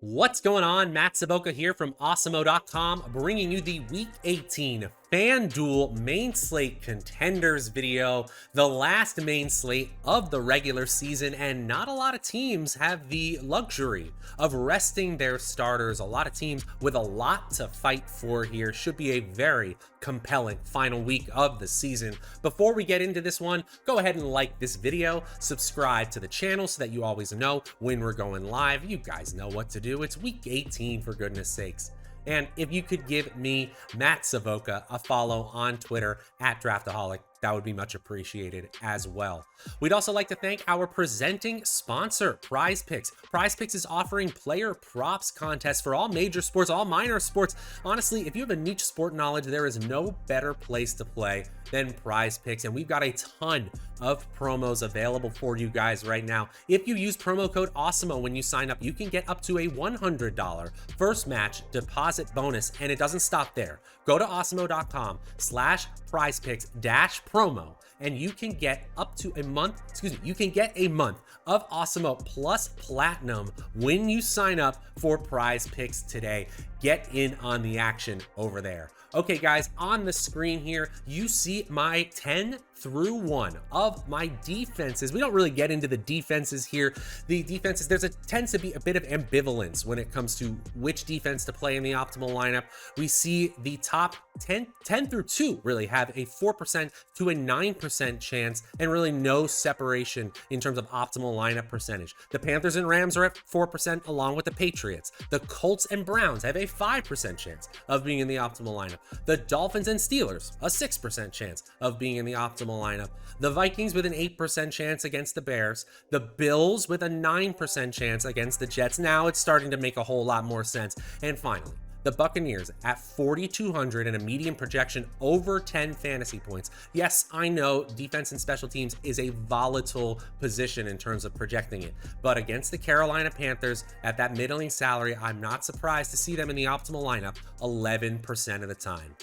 What's going on? Matt Savoca here from Awesemo.com, bringing you the Week 18 FanDuel main slate contenders video, the last main slate of the regular season, and not a lot of teams have the luxury of resting their starters. A lot of teams with a lot to fight for here. Should be a very compelling final week of the season. Before we get into this one, go ahead and like this video, subscribe to the channel so that you always know when we're going live. You guys know what to do. It's Week 18, for goodness sakes. And if you could give me, Matt Savoca, a follow on Twitter at Draftaholic, that would be much appreciated as well. We'd also like to thank our presenting sponsor, Prize Picks. Prize Picks is offering player props contests for all major sports, all minor sports. Honestly, if you have a niche sport knowledge, there is no better place to play than Prize Picks. And we've got a ton of promos available for you guys right now. If you use promo code Awesemo when you sign up, you can get up to a $100 first match deposit bonus. And it doesn't stop there. Go to awesemo.com/prizepicks-promo and you can get up to a month, you can get a month of Awesemo plus platinum when you sign up for Prize Picks today. Get in on the action over there. Okay, guys, on the screen here, you see my 10 through 1 of my defenses. We don't really get into the defenses here. The defenses, tends to be a bit of ambivalence when it comes to which defense to play in the optimal lineup. We see the top 10 through 2 really have a 4% to a 9% chance, and really no separation in terms of optimal lineup percentage. The Panthers and Rams are at 4% along with the Patriots. The Colts and Browns have a 5% chance of being in the optimal lineup. The Dolphins and Steelers, a 6% chance of being in the optimal lineup. The Vikings with an 8% chance against the Bears. The Bills with a 9% chance against the Jets. Now it's starting to make a whole lot more sense. And finally, the Buccaneers at 4,200 and a median projection over 10 fantasy points. Yes, I know defense and special teams is a volatile position in terms of projecting it, but against the Carolina Panthers at that middling salary, I'm not surprised to see them in the optimal lineup 11% of the time.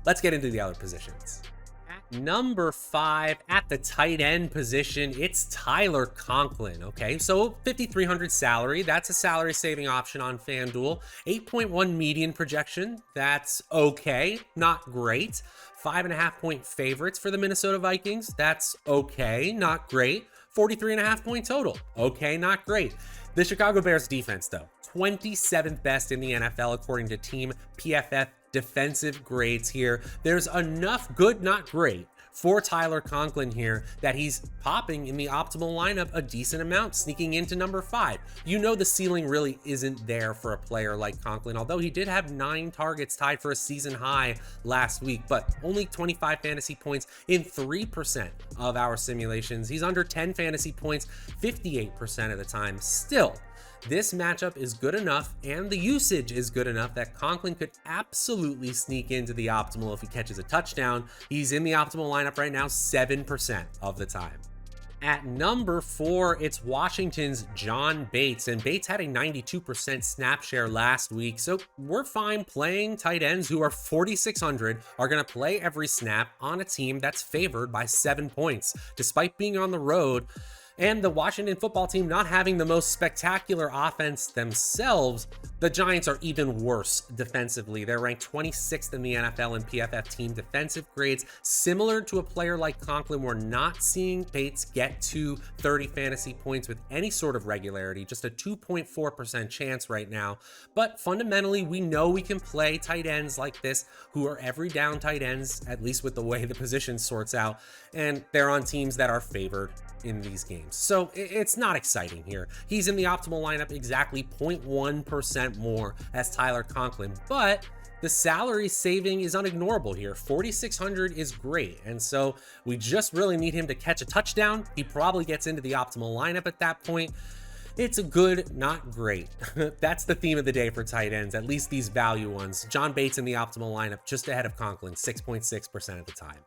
Let's get into the other positions. Number 5 at the tight end position, it's Tyler Conklin. Okay, so 5,300 salary. That's a salary saving option on FanDuel. 8.1 median projection. That's okay, not great. 5.5 point favorites for the Minnesota Vikings. That's okay, not great. 43.5 point total. Okay, not great. The Chicago Bears defense, though, 27th best in the NFL according to Team PFF defensive grades here. There's enough good, not great, for Tyler Conklin here that he's popping in the optimal lineup a decent amount, sneaking into number 5. You know the ceiling really isn't there for a player like Conklin, although he did have 9 targets tied for a season high last week, but only 25 fantasy points in 3% of our simulations. He's under 10 fantasy points 58% of the time. Still, this matchup is good enough and the usage is good enough that Conklin could absolutely sneak into the optimal if he catches a touchdown. He's in the optimal lineup right now 7% of the time. At number 4, it's Washington's John Bates, and Bates had a 92% snap share last week, so we're fine playing tight ends who are 4,600, are going to play every snap on a team that's favored by 7 points, despite being on the road. And the Washington football team not having the most spectacular offense themselves, the Giants are even worse defensively. They're ranked 26th in the NFL in PFF team defensive grades. Similar to a player like Conklin, we're not seeing Bates get to 30 fantasy points with any sort of regularity, just a 2.4% chance right now. But fundamentally, we know we can play tight ends like this who are every down tight ends, at least with the way the position sorts out, and they're on teams that are favored in these games. So it's not exciting here. He's in the optimal lineup exactly 0.1% more as Tyler Conklin, but the salary saving is unignorable here. 4,600 is great, and so we just really need him to catch a touchdown. He probably gets into the optimal lineup at that point. It's a good, not great. That's the theme of the day for tight ends, at least these value ones. John Bates in the optimal lineup just ahead of Conklin, 6.6% of the time.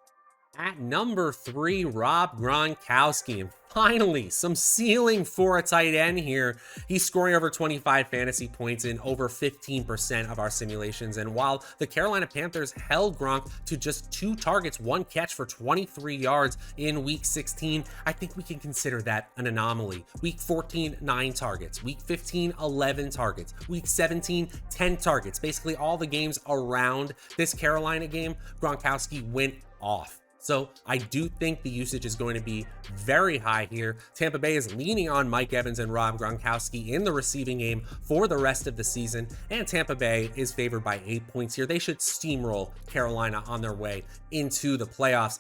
At number 3, Rob Gronkowski. And finally, some ceiling for a tight end here. He's scoring over 25 fantasy points in over 15% of our simulations. And while the Carolina Panthers held Gronk to just 2 targets, 1 catch for 23 yards in week 16, I think we can consider that an anomaly. Week 14, 9 targets. Week 15, 11 targets. Week 17, 10 targets. Basically all the games around this Carolina game, Gronkowski went off. So I do think the usage is going to be very high here. Tampa Bay is leaning on Mike Evans and Rob Gronkowski in the receiving game for the rest of the season, and Tampa Bay is favored by 8 points here. They should steamroll Carolina on their way into the playoffs.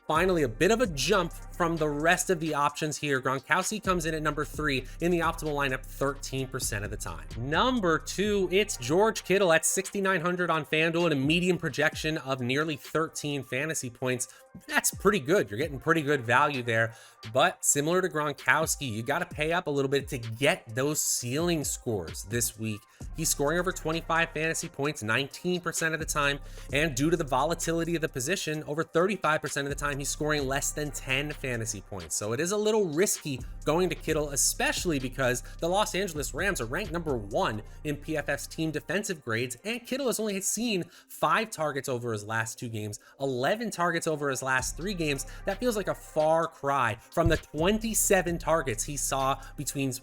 Finally, a bit of a jump from the rest of the options here. Gronkowski comes in at number 3 in the optimal lineup 13% of the time. Number 2, it's George Kittle at 6,900 on FanDuel and a median projection of nearly 13 fantasy points. That's pretty good. You're getting pretty good value there. But similar to Gronkowski, you got to pay up a little bit to get those ceiling scores this week. He's scoring over 25 fantasy points 19% of the time, and due to the volatility of the position, over 35% of the time he's scoring less than 10 fantasy points. So it is a little risky going to Kittle, especially because the Los Angeles Rams are ranked number 1 in PFF's team defensive grades, and Kittle has only seen 5 targets over his last 2 games, 11 targets over his last 3 games. That feels like a far cry from the 27 targets he saw between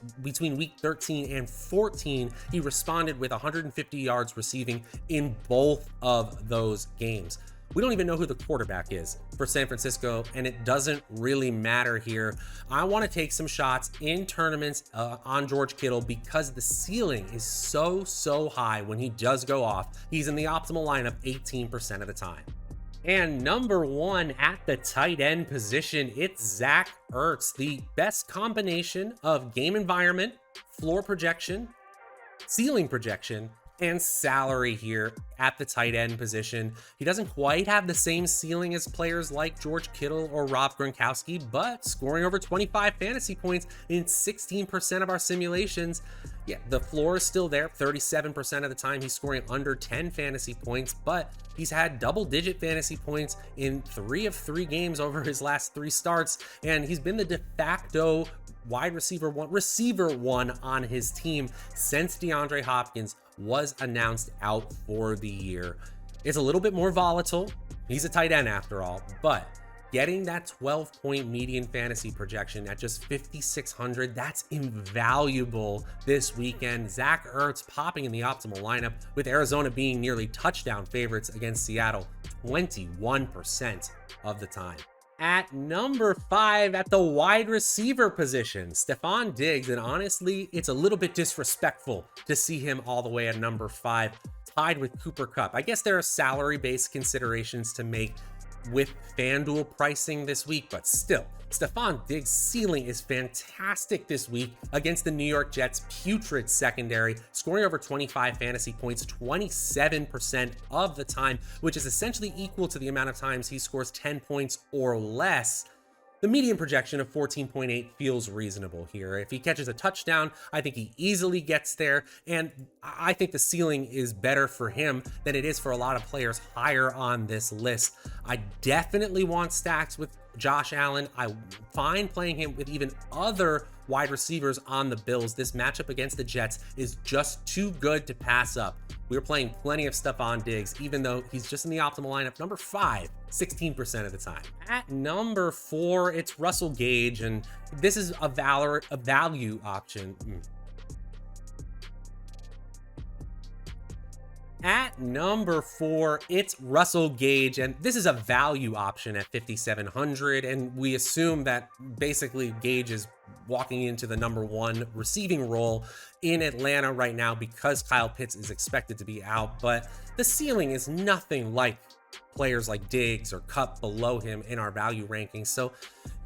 week 13 and 14. He responded with 150 yards receiving in both of those games. We don't even know who the quarterback is for San Francisco, and it doesn't really matter here. I want to take some shots in tournaments on George Kittle because the ceiling is so high when he does go off. He's in the optimal lineup 18% of the time. And number 1 at the tight end position, it's Zach Ertz, the best combination of game environment, floor projection, ceiling projection, and salary here at the tight end position. He doesn't quite have the same ceiling as players like George Kittle or Rob Gronkowski, but scoring over 25 fantasy points in 16% of our simulations. Yeah, the floor is still there. 37% of the time he's scoring under 10 fantasy points, but he's had double-digit fantasy points in 3 of 3 games over his last 3 starts, and he's been the de facto wide receiver one on his team since DeAndre Hopkins was announced out for the year. It's a little bit more volatile. He's a tight end after all, but getting that 12-point median fantasy projection at just 5,600, that's invaluable this weekend. Zach Ertz popping in the optimal lineup with Arizona being nearly touchdown favorites against Seattle 21% of the time. At number 5 at the wide receiver position, Stefon Diggs, and honestly, it's a little bit disrespectful to see him all the way at number 5, tied with Cooper Kupp. I guess there are salary-based considerations to make with FanDuel pricing this week, but still, Stefon Diggs' ceiling is fantastic this week against the New York Jets' putrid secondary, scoring over 25 fantasy points 27% of the time, which is essentially equal to the amount of times he scores 10 points or less. The median projection of 14.8 feels reasonable here. If he catches a touchdown, I think he easily gets there, and I think the ceiling is better for him than it is for a lot of players higher on this list. I definitely want stacks with Josh Allen. I'm fine playing him with even other wide receivers on the Bills. This matchup against the Jets is just too good to pass up. We're playing plenty of Stefon Diggs, even though he's just in the optimal lineup. Number 5, 16% of the time. At number 4, it's Russel Gage, and this is a value option. At number 4, it's Russel Gage, and this is a value option at 5,700, and we assume that basically Gage is walking into the number 1 receiving role in Atlanta right now because Kyle Pitts is expected to be out, but the ceiling is nothing like players like Diggs or Kupp below him in our value rankings. So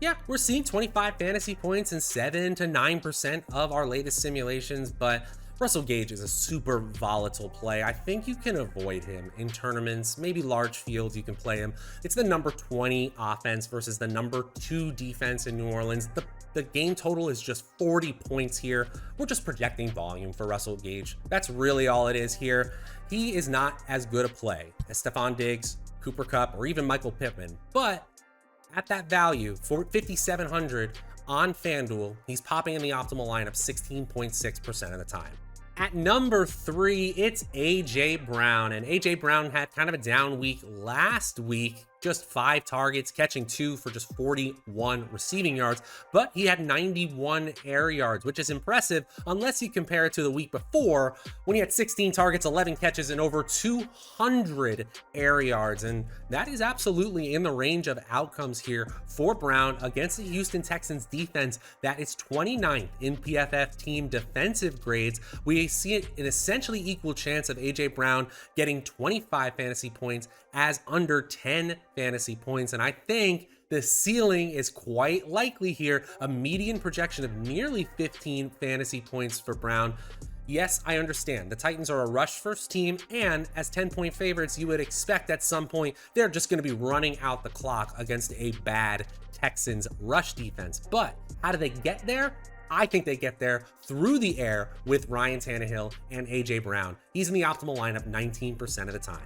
yeah, we're seeing 25 fantasy points in 7 to 9% of our latest simulations, but Russel Gage is a super volatile play. I think you can avoid him in tournaments, maybe large fields you can play him. It's the number 20 offense versus the number 2 defense in New Orleans. The game total is just 40 points here. We're just projecting volume for Russel Gage. That's really all it is here. He is not as good a play as Stefon Diggs, Cooper Kupp, or even Michael Pittman, but at that value for 5,700 on FanDuel, he's popping in the optimal lineup 16.6% of the time. At number 3, it's AJ Brown, and AJ Brown had kind of a down week last week, just 5 targets, catching 2 for just 41 receiving yards, but he had 91 air yards, which is impressive unless you compare it to the week before when he had 16 targets, 11 catches, and over 200 air yards. And that is absolutely in the range of outcomes here for Brown against the Houston Texans defense that is 29th in PFF team defensive grades. We see an essentially equal chance of AJ Brown getting 25 fantasy points as under 10 fantasy points. And I think the ceiling is quite likely here, a median projection of nearly 15 fantasy points for Brown. Yes, I understand. The Titans are a rush first team, and as 10-point favorites, you would expect at some point they're just going to be running out the clock against a bad Texans rush defense. But how do they get there? I think they get there through the air with Ryan Tannehill and AJ Brown. He's in the optimal lineup 19% of the time.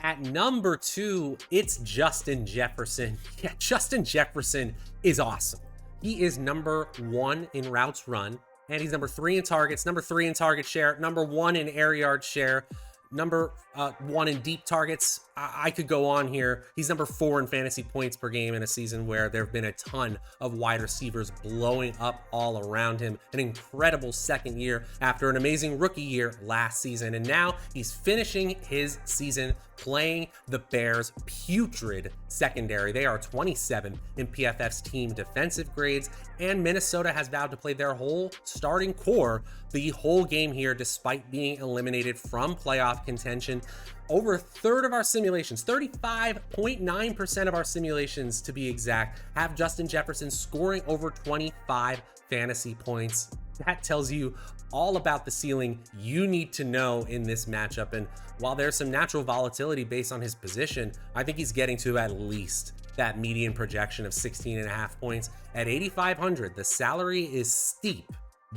At number 2, it's Justin Jefferson. Yeah, Justin Jefferson is awesome. He is number 1 in routes run, and he's number 3 in targets, number 3 in target share, number 1 in air yard share, number 1 in deep targets. I could go on here. He's number 4 in fantasy points per game in a season where there have been a ton of wide receivers blowing up all around him. An incredible second year after an amazing rookie year last season. And now he's finishing his season playing the Bears' putrid secondary. They are 27 in PFF's team defensive grades, and Minnesota has vowed to play their whole starting core the whole game here despite being eliminated from playoff contention. Over a third of our simulations, 35.9% of our simulations to be exact, have Justin Jefferson scoring over 25 fantasy points. That tells you all about the ceiling you need to know in this matchup. And while there's some natural volatility based on his position, I think he's getting to at least that median projection of 16.5 points. At 8,500, the salary is steep,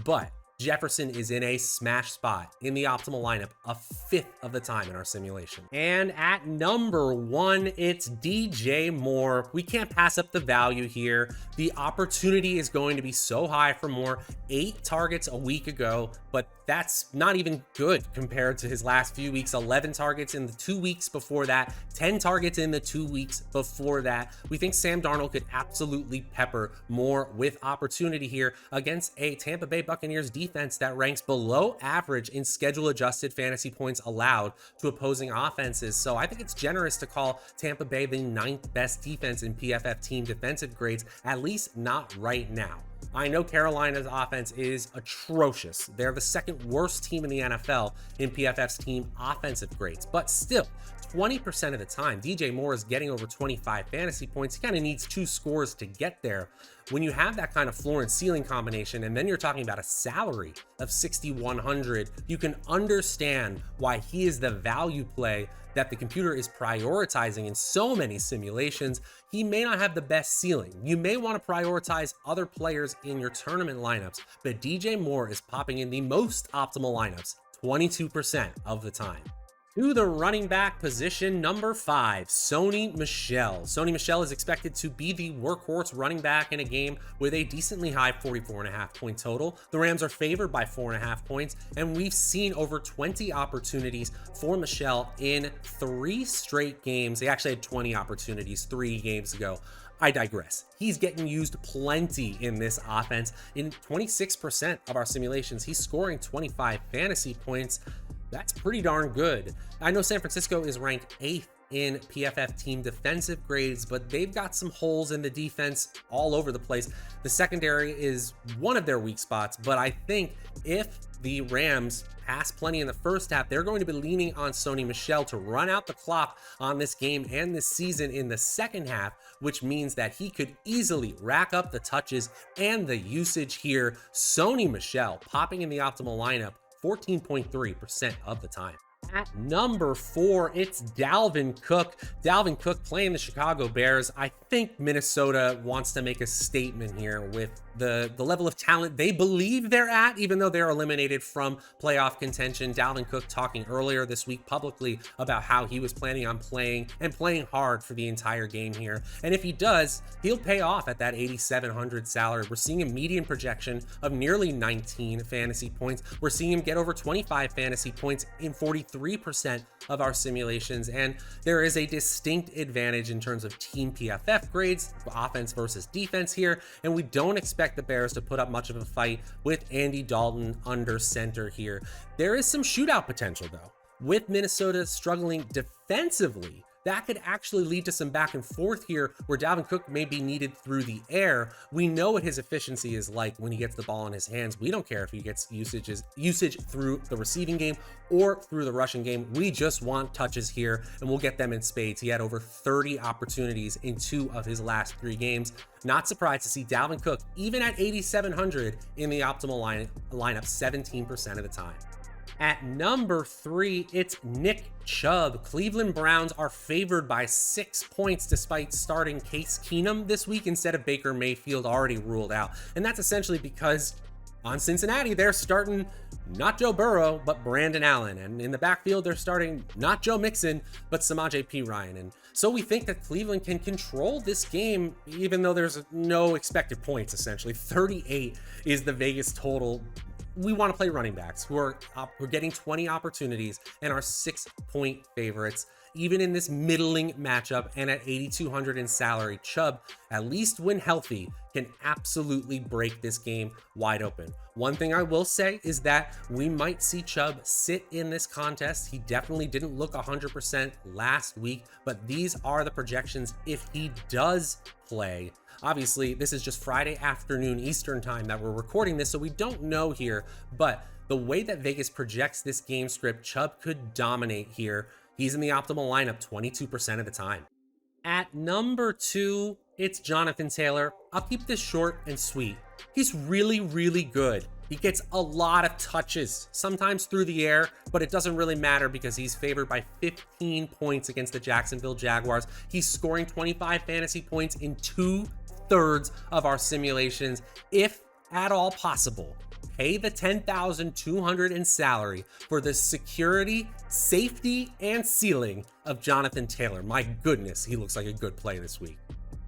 but Jefferson is in a smash spot in the optimal lineup a fifth of the time in our simulation. And at number 1, it's DJ Moore. We can't pass up the value here. The opportunity is going to be so high for Moore. 8 targets a week ago, but that's not even good compared to his last few weeks. 11 targets in the 2 weeks before that, 10 targets in the 2 weeks before that. We think Sam Darnold could absolutely pepper Moore with opportunity here against a Tampa Bay Buccaneers defense that ranks below average in schedule adjusted fantasy points allowed to opposing offenses. So I think it's generous to call Tampa Bay the 9th best defense in PFF team defensive grades, at least not right now. I know Carolina's offense is atrocious. They're the 2nd worst team in the NFL in PFF's team offensive grades, but still, 20% of the time, DJ Moore is getting over 25 fantasy points. He kind of needs 2 scores to get there. When you have that kind of floor and ceiling combination, and then you're talking about a salary of 6,100, you can understand why he is the value play that the computer is prioritizing in so many simulations. He may not have the best ceiling. You may want to prioritize other players in your tournament lineups, but DJ Moore is popping in the most optimal lineups 22% of the time. To the running back position, number 5, Sony Michel. Sony Michel is expected to be the workhorse running back in a game with a decently high 44.5 point total. The Rams are favored by 4.5 points, and we've seen over 20 opportunities for Michel in 3 straight games. They actually had 20 opportunities 3 games ago. I digress. He's getting used plenty in this offense. In 26% of our simulations, he's scoring 25 fantasy points. That's pretty darn good. I know San Francisco is ranked 8th in PFF team defensive grades, but they've got some holes in the defense all over the place. The secondary is one of their weak spots, but I think if the Rams pass plenty in the first half, they're going to be leaning on Sony Michel to run out the clock on this game and this season in the second half, which means that he could easily rack up the touches and the usage here. Sony Michel popping in the optimal lineup 14.3% of the time. At number 4, it's Dalvin Cook. Dalvin Cook playing the Chicago Bears. I think Minnesota wants to make a statement here with the level of talent they believe they're at, even though they're eliminated from playoff contention. Dalvin Cook talking earlier this week publicly about how he was planning on playing hard for the entire game here. And if he does, he'll pay off at that 8,700 salary. We're seeing a median projection of nearly 19 fantasy points. We're seeing him get over 25 fantasy points in 43% of our simulations. And there is a distinct advantage in terms of team PFF grades, offense versus defense here. And we don't expect the Bears to put up much of a fight with Andy Dalton under center here. There is some shootout potential though. With Minnesota struggling defensively, that could actually lead to some back and forth here where Dalvin Cook may be needed through the air. We know what his efficiency is like when he gets the ball in his hands. We don't care if he gets usage through the receiving game or through the rushing game. We just want touches here, and we'll get them in spades. He had over 30 opportunities in 2 of his last 3 games. Not surprised to see Dalvin Cook, even at 8,700 in the optimal lineup 17% of the time. At number 3, it's Nick Chubb. Cleveland Browns are favored by 6 points despite starting Case Keenum this week instead of Baker Mayfield, already ruled out. And that's essentially because on Cincinnati, they're starting not Joe Burrow, but Brandon Allen. And in the backfield, they're starting not Joe Mixon, but Samaje Perine. And so we think that Cleveland can control this game, even though there's no expected points, essentially. 38 is the Vegas total. We want to play running backs who are getting 20 opportunities and are 6-point favorites, even in this middling matchup. And at 8,200 in salary, Chubb, at least when healthy, can absolutely break this game wide open. One thing I will say is that we might see Chubb sit in this contest. He definitely didn't look 100% last week, but these are the projections if he does play. Obviously, this is just Friday afternoon Eastern time that we're recording this, so we don't know here, but the way that Vegas projects this game script, Chubb could dominate here. He's in the optimal lineup 22% of the time. At number 2, it's Jonathan Taylor. I'll keep this short and sweet. He's really, really good. He gets a lot of touches, sometimes through the air, but it doesn't really matter because he's favored by 15 points against the Jacksonville Jaguars. He's scoring 25 fantasy points in 2/3 of our simulations. If at all possible, pay the $10,200 in salary for the security, safety, and ceiling of Jonathan Taylor. My goodness, he looks like a good play this week.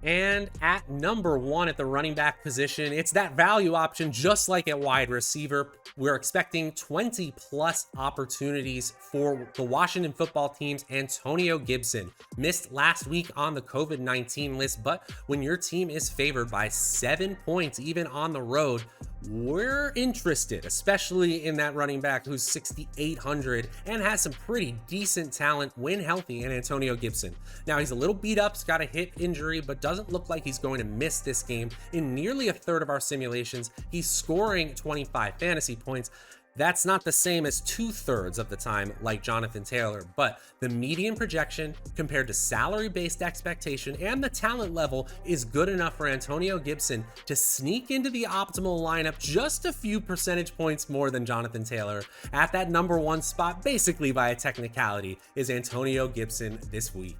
And at number 1 at the running back position, it's that value option, just like at wide receiver. We're expecting 20 plus opportunities for the Washington football team's Antonio Gibson. Missed last week on the COVID-19 list, but when your team is favored by 7 points, even on the road, we're interested, especially in that running back who's 6,800 and has some pretty decent talent when healthy in Antonio Gibson. Now, he's a little beat up, he's got a hip injury, but doesn't look like he's going to miss this game. In nearly 1/3 of our simulations, he's scoring 25 fantasy points. That's not the same as 2/3 of the time like Jonathan Taylor, but the median projection compared to salary-based expectation and the talent level is good enough for Antonio Gibson to sneak into the optimal lineup just a few percentage points more than Jonathan Taylor. At that number 1 spot, basically by a technicality, is Antonio Gibson this week.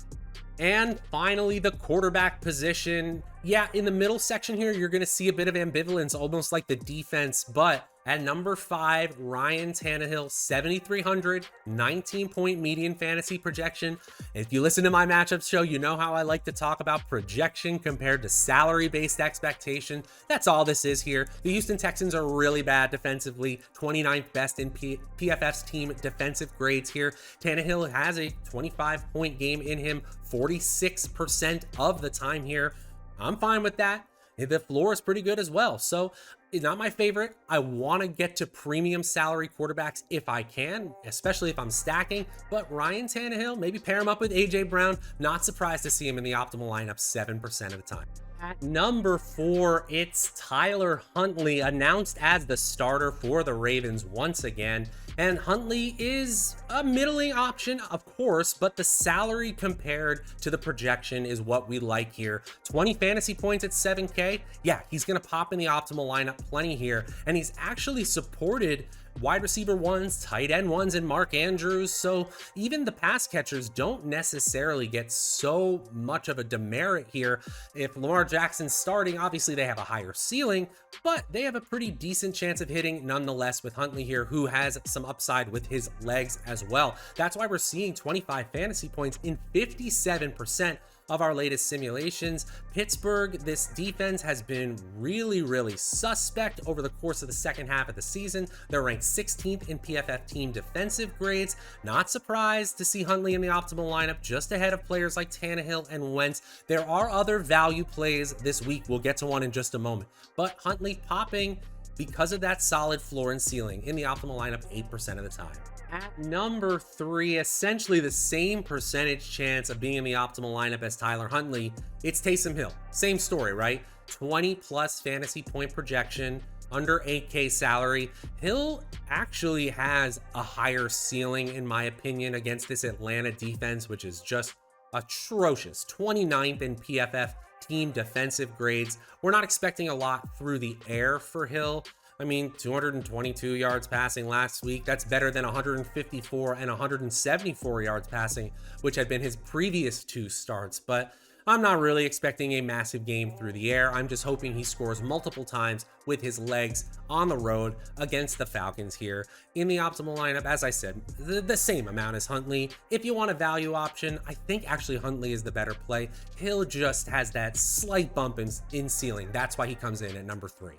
And finally, the quarterback position. Yeah, in the middle section here, you're going to see a bit of ambivalence, almost like the defense, but at number 5, Ryan Tannehill, 7,300, 19-point median fantasy projection. If you listen to my matchups show, you know how I like to talk about projection compared to salary-based expectation. That's all this is here. The Houston Texans are really bad defensively, 29th best in PFF's team defensive grades here. Tannehill has a 25-point game in him, 46% of the time here. I'm fine with that. The floor is pretty good as well. So it's not my favorite. I want to get to premium salary quarterbacks if I can, especially if I'm stacking. But Ryan Tannehill, maybe pair him up with AJ Brown. Not surprised to see him in the optimal lineup 7% of the time. At number 4, it's Tyler Huntley, announced as the starter for the Ravens once again. And Huntley is a middling option, of course, but the salary compared to the projection is what we like here. 20 fantasy points at 7K. Yeah, he's going to pop in the optimal lineup plenty here. And he's actually supported wide receiver ones, tight end ones, and Mark Andrews. So even the pass catchers don't necessarily get so much of a demerit here. If Lamar Jackson's starting, obviously they have a higher ceiling, but they have a pretty decent chance of hitting nonetheless with Huntley here, who has some upside with his legs as well. That's why we're seeing 25 fantasy points in 57% of our latest simulations. Pittsburgh, this defense has been really suspect over the course of the second half of the season. They're ranked 16th in PFF team defensive grades. Not surprised to see Huntley in the optimal lineup, just ahead of players like Tannehill and Wentz. There are other value plays this week. We'll get to one in just a moment, but Huntley popping because of that solid floor and ceiling in the optimal lineup 8% of the time. At number 3, essentially the same percentage chance of being in the optimal lineup as Tyler Huntley, it's Taysom Hill. Same story, right? 20 plus fantasy point projection, under 8K salary. Hill actually has a higher ceiling, in my opinion, against this Atlanta defense, which is just atrocious. 29th in PFF team defensive grades. We're not expecting a lot through the air for Hill. I mean, 222 yards passing last week. That's better than 154 and 174 yards passing, which had been his previous 2 starts. But I'm not really expecting a massive game through the air. I'm just hoping he scores multiple times with his legs on the road against the Falcons here. In the optimal lineup, as I said, the same amount as Huntley. If you want a value option, I think actually Huntley is the better play. Hill just has that slight bump in ceiling. That's why he comes in at number 3.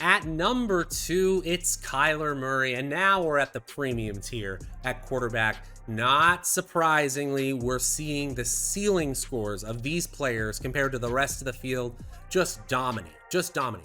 At number 2, it's Kyler Murray, and now we're at the premium tier at quarterback. Not surprisingly, we're seeing the ceiling scores of these players compared to the rest of the field just dominate.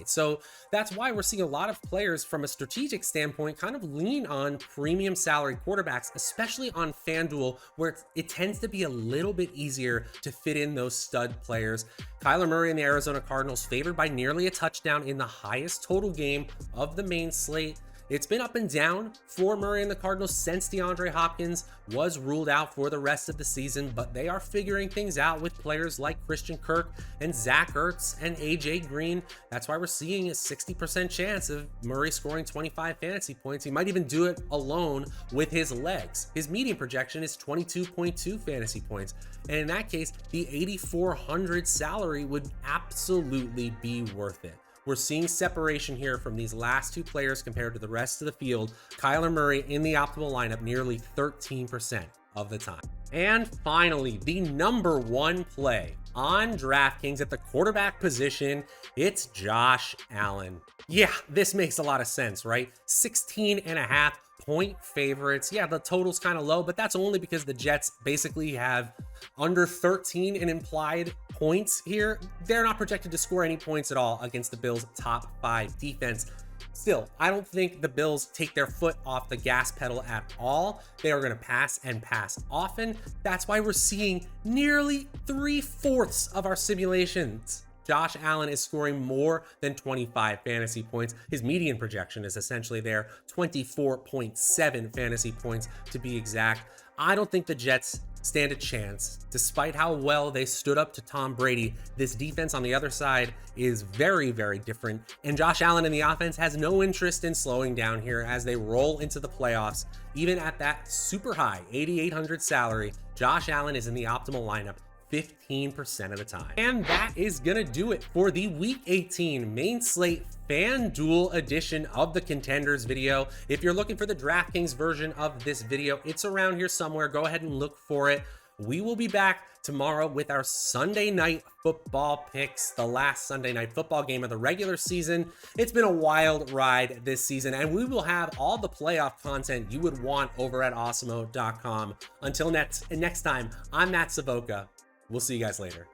So that's why we're seeing a lot of players from a strategic standpoint kind of lean on premium salary quarterbacks, especially on FanDuel, where it tends to be a little bit easier to fit in those stud players. Kyler Murray and the Arizona Cardinals favored by nearly a touchdown in the highest total game of the main slate. It's been up and down for Murray and the Cardinals since DeAndre Hopkins was ruled out for the rest of the season, but they are figuring things out with players like Christian Kirk and Zach Ertz and AJ Green. That's why we're seeing a 60% chance of Murray scoring 25 fantasy points. He might even do it alone with his legs. His median projection is 22.2 fantasy points. And in that case, the 8,400 salary would absolutely be worth it. We're seeing separation here from these last 2 players compared to the rest of the field. Kyler Murray in the optimal lineup nearly 13% of the time. And finally, the number 1 play on DraftKings at the quarterback position, it's Josh Allen. Yeah, this makes a lot of sense, right? 16.5 point favorites. Yeah, the total's kind of low, but that's only because the Jets basically have under 13 in implied points here. They're not projected to score any points at all against the Bills' top 5 defense. Still, I don't think the Bills take their foot off the gas pedal at all. They are going to pass and pass often. That's why we're seeing nearly 3/4 of our simulations Josh Allen is scoring more than 25 fantasy points. His median projection is essentially there, 24.7 fantasy points to be exact. I don't think the Jets stand a chance. Despite how well they stood up to Tom Brady, this defense on the other side is very different, and Josh Allen in the offense has no interest in slowing down here as they roll into the playoffs. Even at that super high 8,800 salary, Josh Allen is in the optimal lineup 15% of the time. And that is gonna do it for the Week 18 main slate FanDuel edition of the Contenders video. If you're looking for the DraftKings version of this video, it's around here somewhere. Go ahead and look for it. We will be back tomorrow with our Sunday night football picks, the last Sunday night football game of the regular season. It's been a wild ride this season, and we will have all the playoff content you would want over at Awesemo.com. Until next time, I'm Matt Savoca. We'll see you guys later.